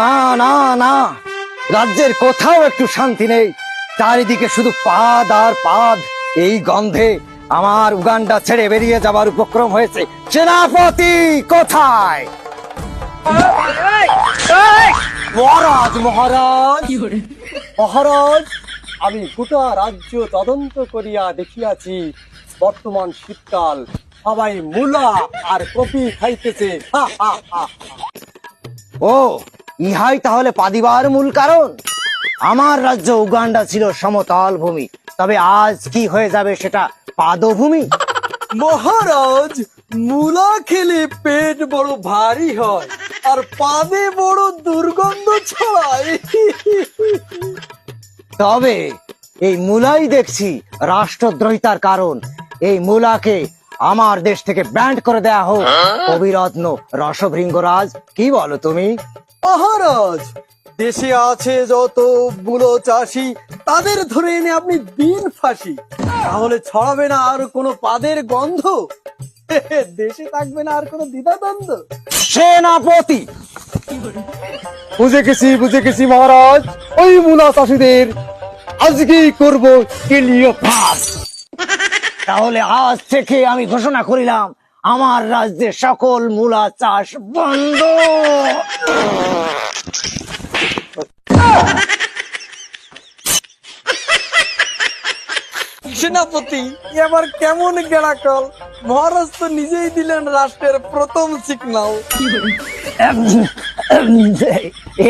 না না না, রাজ্যের কোথাও একটু শান্তি নেই। চারিদিকে শুধু পাদ আর পাদ। এই গন্ধে আমার উগান্ডা ছেড়ে বেরিয়ে যাবার উপক্রম হয়েছে। সেনাপতি কোথায়? মহারাজ মহারাজ মহারাজ, আমি গোটা রাজ্য তদন্ত করিয়া দেখিয়াছি, বর্তমান শীতকাল, সবাই মূলা আর কপি খাইতেছে। হা, হা, হা। ও, ইহাই তাহলে পাদিবার মূল কারণ। আমার রাজ্য উগান্ডা ছিল সমতল ভূমি, তবে আজ কি হয়ে যাবে সেটা পাদভূমি। মহারাজ, মূলা খেলে পেট বড় ভারী হয় আর পাদে বড় দুর্গন্ধ ছড়ায়। তবে এই মূলাই দেখছি রাষ্ট্রদ্রোহিতার কারণ। এই মূলাকে আমার দেশ থেকে ব্যান্ড করে দেয়া হোক। কবিরত্ন রসভৃঙ্গরাজ, কি বলো তুমি? মহারাজ, দেশে আছে যত বুলো চাষি, তাদের ধরে এনে আপনি দিন ফাঁসি, তাহলে ছড়াবে না আর কোনো পাদের গন্ধ, দেশে থাকবে না আর কোনো দ্বিধাদ্বন্দ্ব। সেনাপতি, বুঝে গেছি মহারাজ, ওই মূলা চাষিদের আজকেই করব কেলিও ভাত। তাহলে আজ থেকে আমি ঘোষণা করিলাম, আমার রাজ্যে সকল মূলা চাষ বন্ধ। সেনাপতি, এবার কেমন গেড়াকল! মহারাজ তো নিজেই দিলেন রাষ্ট্রের প্রথম সিগনাল।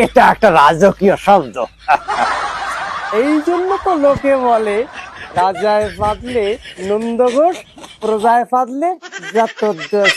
এটা একটা রাজকীয় শব্দ। এই জন্য তো লোকে বলে, রাজায় ফাদলে নন্দঘোষ, প্রজায় ফাদলে যত দোষ।